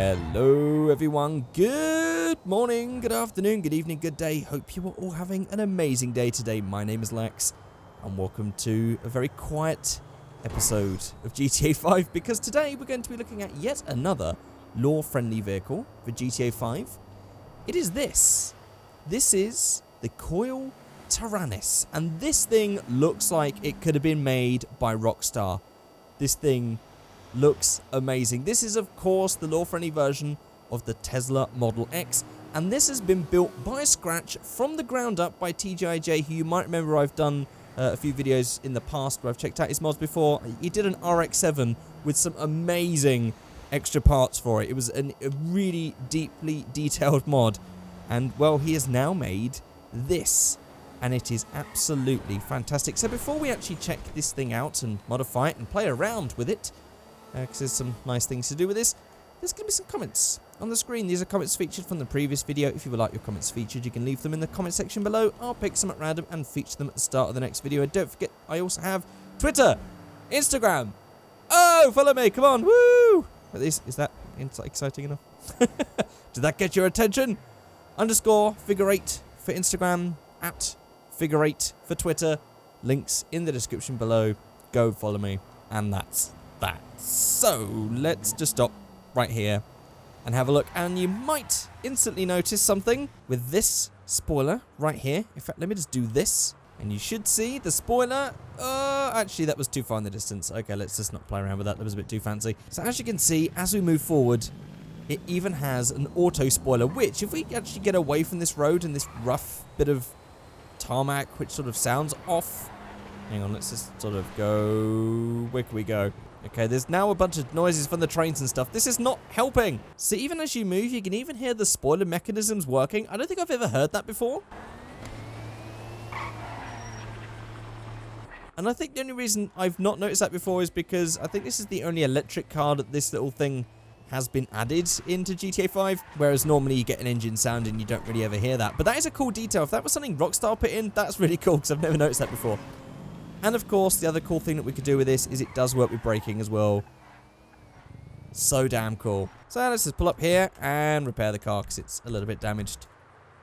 Hello everyone, good morning, good afternoon, good evening, good day. Hope you are all having an amazing day today. My name is Lex and welcome to a very quiet episode of GTA 5 because today we're going to be looking at yet another law-friendly vehicle for GTA 5. It is this. This is the Coil Taranis, and this thing looks like it could have been made by Rockstar. This thing looks amazing. This is, of course, the law-friendly version of the Tesla Model X, and this has been built by scratch from the ground up by TGIJ, who you might remember I've done a few videos in the past where I've checked out his mods before. He did an RX-7 with some amazing extra parts for it. It was a really deeply detailed mod, and well, he has now made this, and it is absolutely fantastic. So before we actually check this thing out and modify it and play around with it, because there's some nice things to do with this, there's going to be some comments on the screen. These are comments featured from the previous video. If you would like your comments featured, you can leave them in the comment section below. I'll pick some at random and feature them at the start of the next video. And don't forget, I also have Twitter, Instagram. Oh, follow me, come on, woo! Is that exciting enough? Did that get your attention? _Figureight for Instagram, @Figureight for Twitter. Links in the description below. Go follow me, and that's that. So let's just stop right here and have a look, and you might instantly notice something with this spoiler right here. In fact, let me just do this and you should see the spoiler. Actually that was too far in the distance. Okay, let's just not play around with that. That was a bit too fancy. So as you can see, as we move forward, it even has an auto spoiler, which if we actually get away from this road and this rough bit of tarmac, which sort of sounds off. Hang on, let's just sort of go. Where can we go? Okay, there's now a bunch of noises from the trains and stuff. This is not helping. So even as you move, you can even hear the spoiler mechanisms working. I don't think I've ever heard that before. And I think the only reason I've not noticed that before is because I think this is the only electric car that this little thing has been added into GTA 5, whereas normally you get an engine sound and you don't really ever hear that. But that is a cool detail. If that was something Rockstar put in, that's really cool because I've never noticed that before. And of course, the other cool thing that we could do with this is it does work with braking as well. So damn cool. So let's just pull up here and repair the car because it's a little bit damaged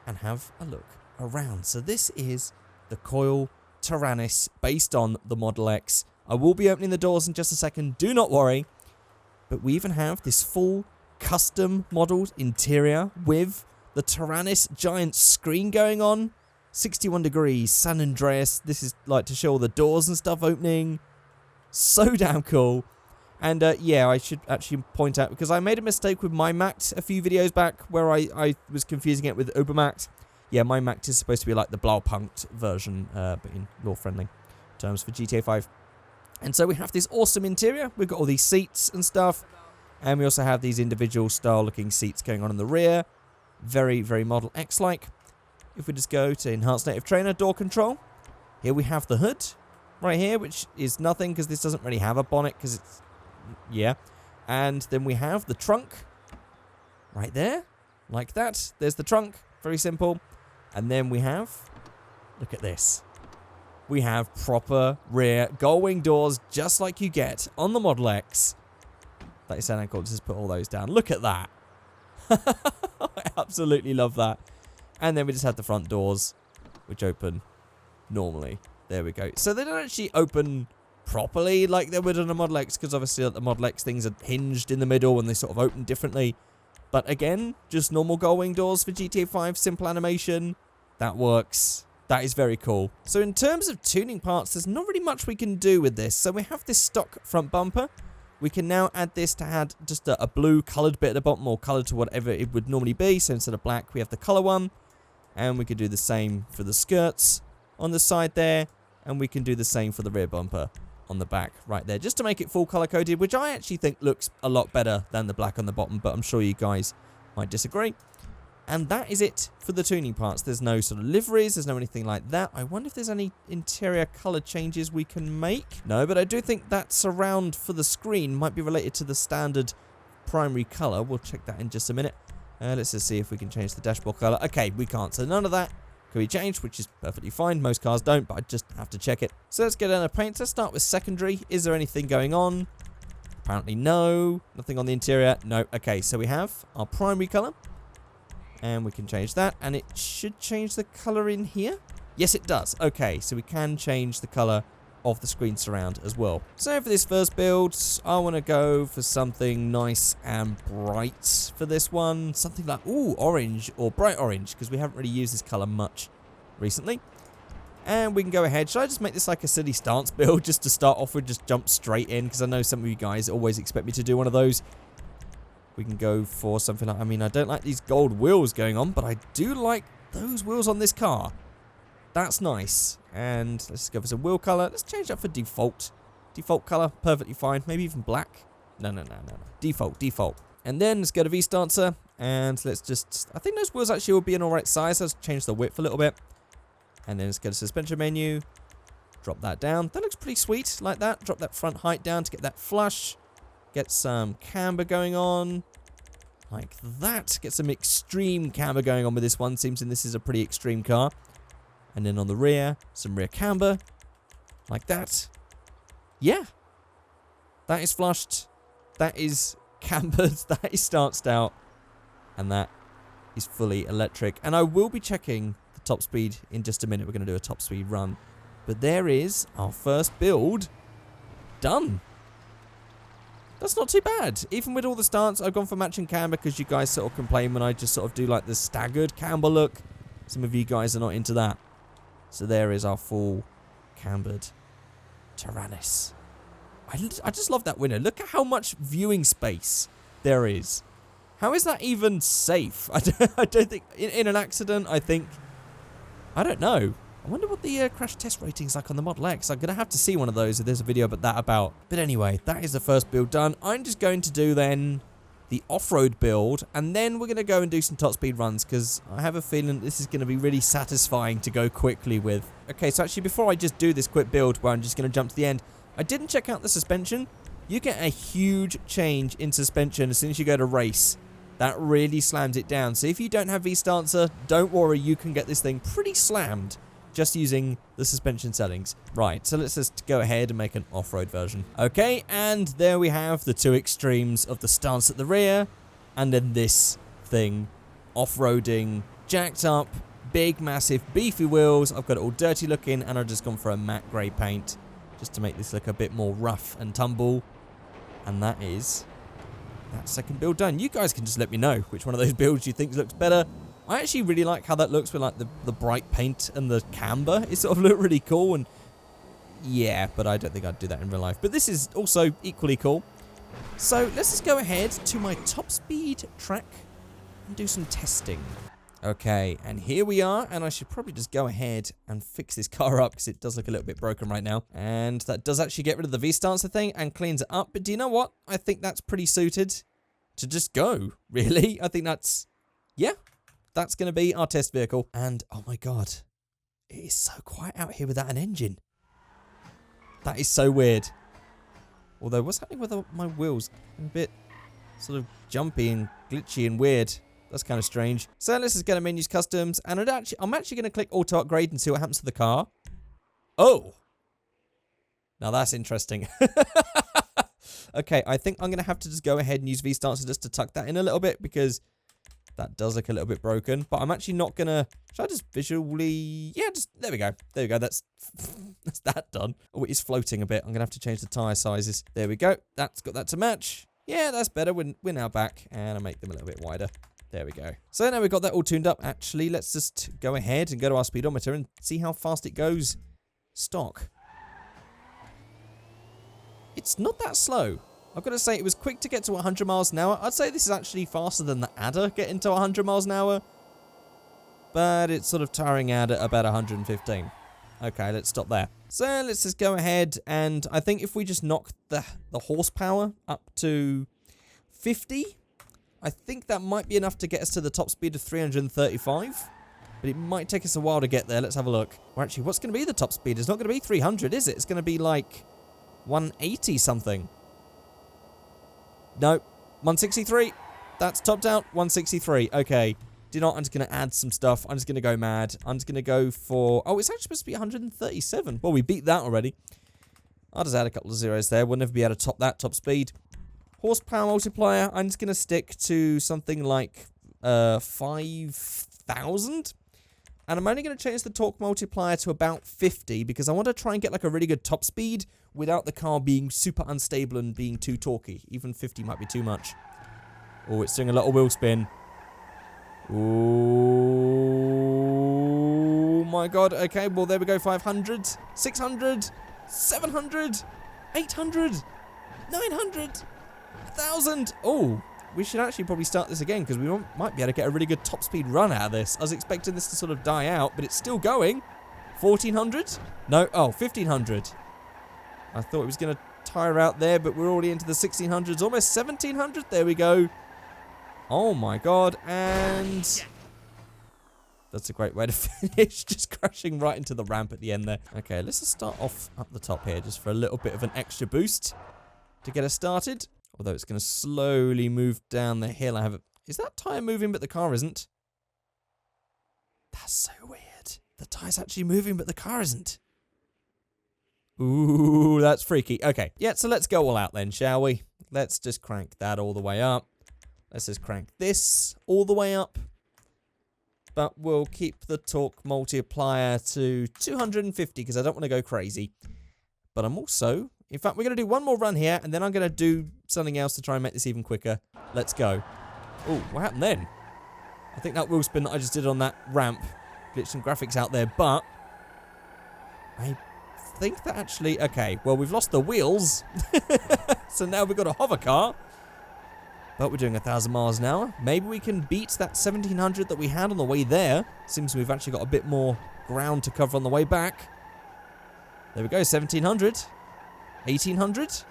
and have a look around. So this is the Coil Taranis based on the Model X. I will be opening the doors in just a second, do not worry. But we even have this full custom modeled interior with the Taranis giant screen going on. 61 degrees, San Andreas. This is like to show all the doors and stuff opening. So damn cool. And yeah, I should actually point out, because I made a mistake with my Mact a few videos back where I was confusing it with Ubermact. Yeah, my Mact is supposed to be like the Blaupunkt version, but in law-friendly terms for GTA 5. And so we have this awesome interior. We've got all these seats and stuff. And we also have these individual style-looking seats going on in the rear. Very, very Model X-like. If we just go to Enhanced Native Trainer, door control. Here we have the hood right here, which is nothing because this doesn't really have a bonnet because it's, yeah. And then we have the trunk right there, like that. There's the trunk, very simple. And then we have, look at this. We have proper rear gull-wing doors, just like you get on the Model X. That is so cool. Just put all those down. Look at that. I absolutely love that. And then we just have the front doors, which open normally. There we go. So they don't actually open properly like they would on a Model X, because obviously the Model X things are hinged in the middle and they sort of open differently. But again, just normal gull-wing doors for GTA 5, simple animation. That works. That is very cool. So in terms of tuning parts, there's not really much we can do with this. So we have this stock front bumper. We can now add this to add just a blue coloured bit at the bottom, or coloured to whatever it would normally be. So instead of black, we have the colour one. And we could do the same for the skirts on the side there. And we can do the same for the rear bumper on the back right there. Just to make it full color coded, which I actually think looks a lot better than the black on the bottom. But I'm sure you guys might disagree. And that is it for the tuning parts. There's no sort of liveries. There's no anything like that. I wonder if there's any interior color changes we can make. No, but I do think that surround for the screen might be related to the standard primary color. We'll check that in just a minute. Let's just see if we can change the dashboard color. Okay, we can't. So none of that can be changed, which is perfectly fine. Most cars don't, but I just have to check it. So let's get on a paint. Let's start with secondary. Is there anything going on? Apparently no. Nothing on the interior. No. Okay, so we have our primary color. And we can change that. And it should change the color in here. Yes, it does. Okay, so we can change the color of the screen surround as well. So for this first build, I want to go for something nice and bright for this one. Something like, ooh, orange or bright orange, because we haven't really used this color much recently. And we can go ahead. Should I just make this like a silly stance build just to start off with, just jump straight in? Because I know some of you guys always expect me to do one of those. We can go for something like, I mean, I don't like these gold wheels going on, but I do like those wheels on this car. That's nice. And let's go for some wheel color. Let's change that for default. Default color, perfectly fine. Maybe even black. No. Default. And then let's go to V-Stancer. And let's just, I think those wheels actually will be an alright size. Let's change the width a little bit. And then let's go to suspension menu. Drop that down. That looks pretty sweet, like that. Drop that front height down to get that flush. Get some camber going on. Like that. Get some extreme camber going on with this one. Seems this is a pretty extreme car. And then on the rear, some rear camber. Like that. Yeah. That is flushed. That is cambered. That is stanced out. And that is fully electric. And I will be checking the top speed in just a minute. We're going to do a top speed run. But there is our first build done. That's not too bad. Even with all the stance, I've gone for matching camber because you guys sort of complain when I just sort of do like the staggered camber look. Some of you guys are not into that. So there is our full cambered Taranis. I just love that window. Look at how much viewing space there is. How is that even safe? I don't think... In an accident, I think... I don't know. I wonder what the crash test rating is like on the Model X. I'm going to have to see one of those if there's a video about that about. But anyway, that is the first build done. I'm just going to do then the off-road build, and then we're going to go and do some top speed runs, because I have a feeling this is going to be really satisfying to go quickly with. Okay, so actually before I just do this quick build where I'm just going to jump to the end, I didn't check out the suspension. You get a huge change in suspension as soon as you go to race. That really slams it down. So if you don't have V-Stancer, don't worry, you can get this thing pretty slammed just using the suspension settings. Right, so let's just go ahead and make an off-road version. Okay, and there we have the two extremes of the stance at the rear, and then this thing, off-roading, jacked up, big, massive, beefy wheels. I've got it all dirty looking, and I've just gone for a matte grey paint, just to make this look a bit more rough and tumble. And that is that second build done. You guys can just let me know which one of those builds you think looks better. I actually really like how that looks with like the bright paint and the camber. It sort of looked really cool, and yeah, but I don't think I'd do that in real life. But this is also equally cool. So let's just go ahead to my top speed track and do some testing. Okay, and here we are, and I should probably just go ahead and fix this car up because it does look a little bit broken right now. And that does actually get rid of the V-Stancer thing and cleans it up. But do you know what? I think that's pretty suited to just go, really. I think that's, yeah. That's going to be our test vehicle. And, oh my god, it is so quiet out here without an engine. That is so weird. Although, what's happening with my wheels? A bit sort of jumpy and glitchy and weird. That's kind of strange. So let's just go to menus, customs, and I'm actually going to click auto upgrade and see what happens to the car. Oh! Now that's interesting. Okay, I think I'm going to have to just go ahead and use V-Stancer just to tuck that in a little bit, because that does look a little bit broken, but I'm actually not gonna... Should I just visually... Yeah, just... There we go. There we go. That's that done. Oh, it is floating a bit. I'm gonna have to change the tyre sizes. There we go. That's got that to match. Yeah, that's better. We're now back, and I'll make them a little bit wider. There we go. So now we've got that all tuned up. Actually, let's just go ahead and go to our speedometer and see how fast it goes stock. It's not that slow. I've got to say, it was quick to get to 100 miles an hour. I'd say this is actually faster than the Adder getting to 100 miles an hour. But it's sort of tiring out at about 115. Okay, let's stop there. So let's just go ahead, and I think if we just knock the horsepower up to 50, I think that might be enough to get us to the top speed of 335. But it might take us a while to get there. Let's have a look. Well, actually, what's going to be the top speed? It's not going to be 300, is it? It's going to be like 180 something. No, 163. That's topped out. 163. Okay. Do you know what? I'm just going to add some stuff. I'm just going to go mad. I'm just going to go for... Oh, it's actually supposed to be 137. Well, we beat that already. I'll just add a couple of zeros there. We'll never be able to top that top speed. Horsepower multiplier, I'm just going to stick to something like 5,000. And I'm only going to change the torque multiplier to about 50 because I want to try and get like a really good top speed without the car being super unstable and being too torquey. Even 50 might be too much. Oh, it's doing a lot of wheel spin. Oh my god. Okay, well there we go. 500, 600, 700, 800, 900, 1,000. Oh, we should actually probably start this again because we might be able to get a really good top speed run out of this. I was expecting this to sort of die out, but it's still going. 1,400? No, oh, 1,500. I thought it was going to tire out there, but we're already into the 1,600s, almost 1,700. There we go. Oh my god, and that's a great way to finish, just crashing right into the ramp at the end there. Okay, let's just start off up the top here, just for a little bit of an extra boost to get us started. Although it's going to slowly move down the hill. Is that tyre moving but the car isn't? That's so weird. The tyre's actually moving but the car isn't. Ooh, that's freaky. Okay, yeah, so let's go all out then, shall we? Let's just crank that all the way up. Let's just crank this all the way up. But we'll keep the torque multiplier to 250 because I don't want to go crazy. But I'm also... In fact, we're going to do one more run here, and then I'm going to do something else to try and make this even quicker. Let's go. Oh, what happened then? I think that wheel spin that I just did on that ramp glitched some graphics out there, but... I think that actually... Okay, well, we've lost the wheels. So now we've got a hover car. But we're doing 1,000 miles an hour. Maybe we can beat that 1,700 that we had on the way there. Seems we've actually got a bit more ground to cover on the way back. There we go, 1,700. 1,800.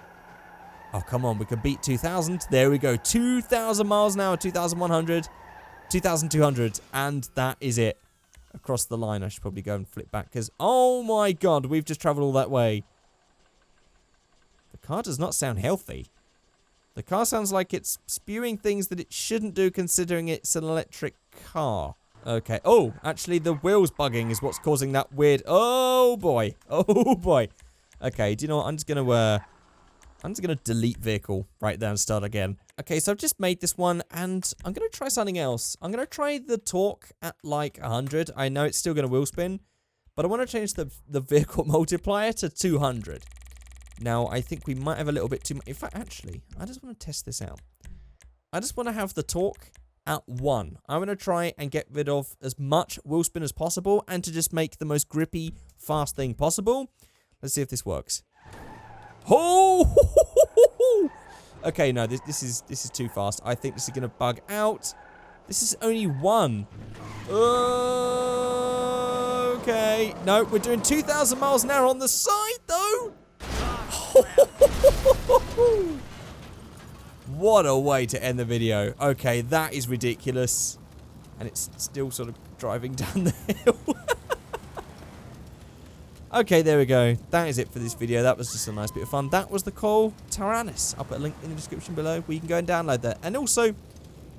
Oh, come on, we can beat 2,000. There we go, 2,000 miles an hour, 2,100, 2,200. And that is it. Across the line. I should probably go and flip back because, oh my god, we've just traveled all that way. The car does not sound healthy. The car sounds like it's spewing things that it shouldn't do considering it's an electric car. Okay. Oh, actually the wheels bugging is what's causing that weird... Oh, boy. Oh, boy. Okay, do you know what? I'm just going to delete vehicle right there and start again. Okay, so I've just made this one and I'm going to try something else. I'm going to try the torque at like 100. I know it's still going to wheel spin, but I want to change the vehicle multiplier to 200. Now, I think we might have a little bit too much. In fact, actually, I just want to test this out. I just want to have the torque at 1. I'm going to try and get rid of as much wheel spin as possible and to just make the most grippy, fast thing possible. Let's see if this works. Oh! Okay, no, this is too fast. I think this is going to bug out. This is only 1. Okay. No, we're doing 2,000 miles an hour on the side, though. What a way to end the video. Okay, that is ridiculous. And it's still sort of driving down the hill. Okay, there we go. That is it for this video. That was just a nice bit of fun. That was the Coil Taranis. I'll put a link in the description below where you can go and download that. And also,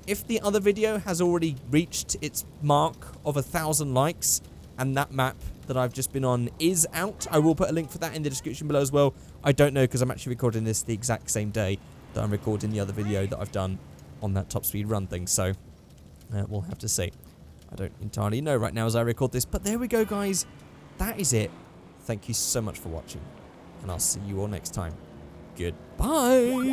if the other video has already reached its mark of 1,000 likes and that map that I've just been on is out, I will put a link for that in the description below as well. I don't know because I'm actually recording this the exact same day that I'm recording the other video that I've done on that top speed run thing. So, we'll have to see. I don't entirely know right now as I record this. But there we go, guys. That is it. Thank you so much for watching. And I'll see you all next time. Goodbye.